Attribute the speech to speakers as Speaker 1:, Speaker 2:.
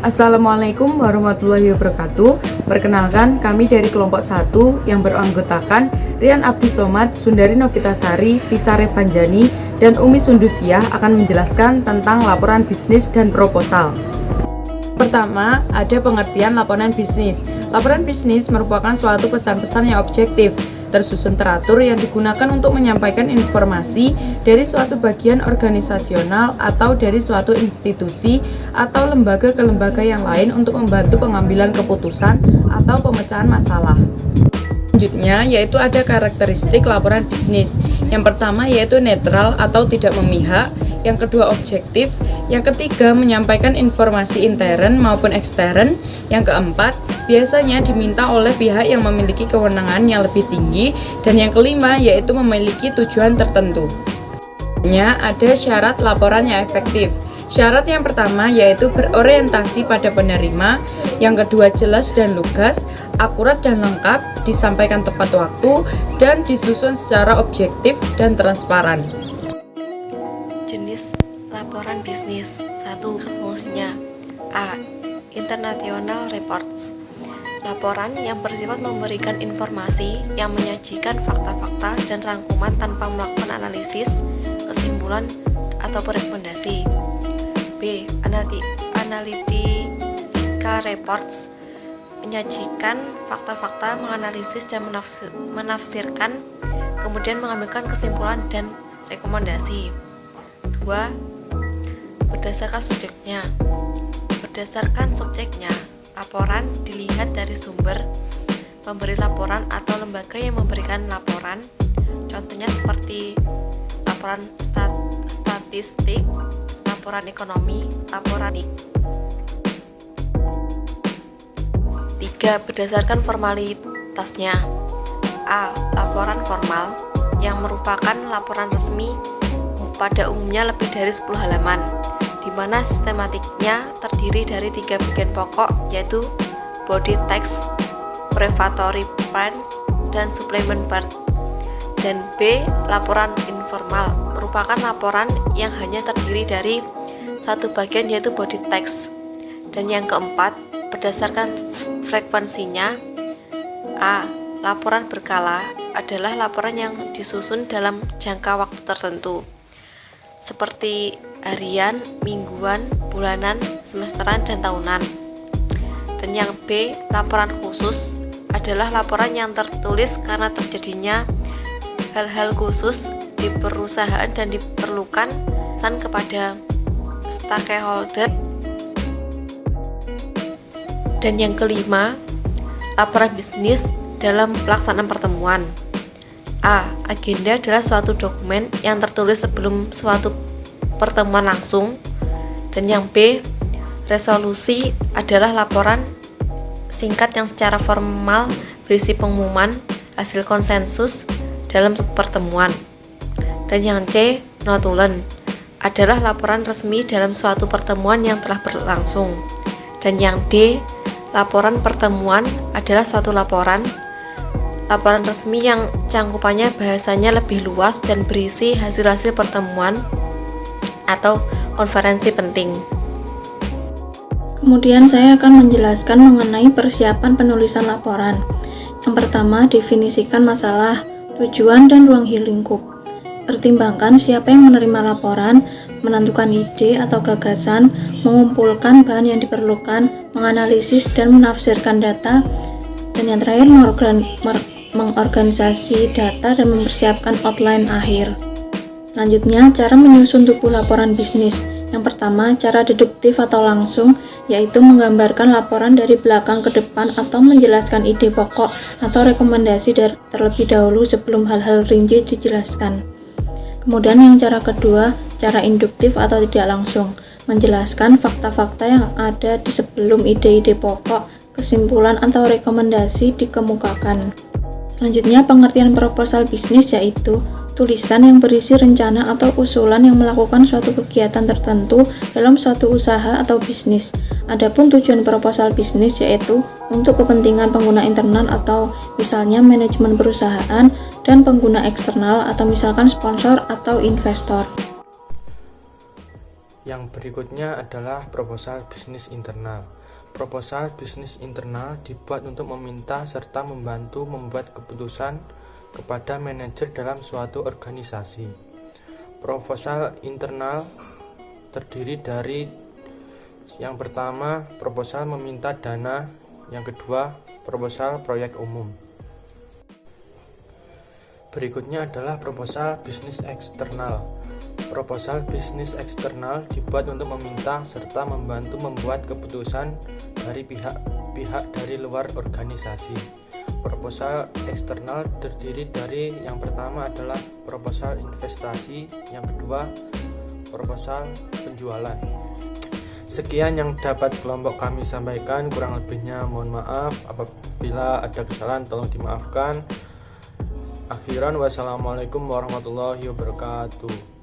Speaker 1: Assalamualaikum warahmatullahi wabarakatuh. Perkenalkan, kami dari kelompok 1 yang beranggotakan Rian Abdus Somad, Sundari Novitasari, Tisa Revanjani, dan Umi Sundusiah akan menjelaskan tentang laporan bisnis dan proposal. Pertama, ada pengertian laporan bisnis. Laporan bisnis merupakan suatu pesan-pesan yang objektif, tersusun teratur yang digunakan untuk menyampaikan informasi dari suatu bagian organisasional atau dari suatu institusi atau lembaga ke lembaga yang lain untuk membantu pengambilan keputusan atau pemecahan masalah. Selanjutnya yaitu ada karakteristik laporan bisnis. Yang pertama yaitu netral atau tidak memihak, yang kedua objektif, yang ketiga menyampaikan informasi intern maupun ekstern, yang keempat biasanya diminta oleh pihak yang memiliki kewenangan yang lebih tinggi, dan yang kelima yaitu memiliki tujuan tertentu. Ada syarat laporan yang efektif. Syarat yang pertama yaitu berorientasi pada penerima, yang kedua jelas dan lugas, akurat dan lengkap, disampaikan tepat waktu, dan disusun secara objektif dan transparan.
Speaker 2: Jenis laporan bisnis. 1. Fungsinya. A. International reports. Laporan yang bersifat memberikan informasi yang menyajikan fakta-fakta dan rangkuman tanpa melakukan analisis, kesimpulan, atau rekomendasi. B. Analytical reports. Menyajikan fakta-fakta, menganalisis dan menafsirkan, kemudian mengambilkan kesimpulan dan rekomendasi. 2. Berdasarkan subjeknya. Berdasarkan subjeknya, laporan dilihat dari sumber pemberi laporan atau lembaga yang memberikan laporan. Contohnya seperti laporan statistik, laporan ekonomi, laporan 3. Berdasarkan formalitasnya. A. Laporan formal, yang merupakan laporan resmi pada umumnya lebih dari 10 halaman, di mana sistematiknya terdiri dari 3 bagian pokok, yaitu body text, prefatory part, dan supplement part. Dan B. Laporan informal, merupakan laporan yang hanya terdiri dari satu bagian, yaitu body text. Dan yang keempat, berdasarkan frekuensinya. A. Laporan berkala adalah laporan yang disusun dalam jangka waktu tertentu, seperti harian, mingguan, bulanan, semesteran, dan tahunan. Dan yang B. Laporan khusus adalah laporan yang tertulis karena terjadinya hal-hal khusus di perusahaan dan diperlukan kepada stakeholder. Dan yang kelima, laporan bisnis dalam pelaksanaan pertemuan. A. Agenda adalah suatu dokumen yang tertulis sebelum suatu pertemuan langsung. Dan yang B. Resolusi adalah laporan singkat yang secara formal berisi pengumuman hasil konsensus dalam pertemuan. Dan yang C. Notulen adalah laporan resmi dalam suatu pertemuan yang telah berlangsung. Dan yang D. Laporan pertemuan adalah suatu laporan resmi yang cangkupannya bahasanya lebih luas dan berisi hasil-hasil pertemuan atau konferensi penting.
Speaker 3: Kemudian saya akan menjelaskan mengenai persiapan penulisan laporan. Yang pertama, definisikan masalah, tujuan, dan ruang lingkup. Pertimbangkan siapa yang menerima laporan, menentukan ide atau gagasan, mengumpulkan bahan yang diperlukan, menganalisis dan menafsirkan data, dan yang terakhir mengorganisasi data dan mempersiapkan outline akhir. Selanjutnya, cara menyusun tubuh laporan bisnis. Yang pertama, cara deduktif atau langsung, yaitu menggambarkan laporan dari belakang ke depan atau menjelaskan ide pokok atau rekomendasi terlebih dahulu sebelum hal-hal rinci dijelaskan. Kemudian yang cara kedua, cara induktif atau tidak langsung, menjelaskan fakta-fakta yang ada di sebelum ide-ide pokok, kesimpulan atau rekomendasi dikemukakan. Selanjutnya, pengertian proposal bisnis yaitu tulisan yang berisi rencana atau usulan yang melakukan suatu kegiatan tertentu dalam suatu usaha atau bisnis. Adapun tujuan proposal bisnis yaitu untuk kepentingan pengguna internal atau misalnya manajemen perusahaan, dan pengguna eksternal atau misalkan sponsor atau investor.
Speaker 4: Yang berikutnya adalah proposal bisnis internal. Proposal bisnis internal dibuat untuk meminta serta membantu membuat keputusan kepada manajer dalam suatu organisasi. Proposal internal terdiri dari yang pertama, proposal meminta dana, yang kedua, proposal proyek umum. Berikutnya adalah proposal bisnis eksternal. Proposal bisnis eksternal dibuat untuk meminta serta membantu membuat keputusan dari pihak dari luar organisasi. Proposal eksternal terdiri dari yang pertama adalah proposal investasi, yang kedua proposal penjualan. Sekian yang dapat kelompok kami sampaikan, kurang lebihnya mohon maaf. Apabila ada kesalahan tolong dimaafkan. Akhiran, wassalamualaikum warahmatullahi wabarakatuh.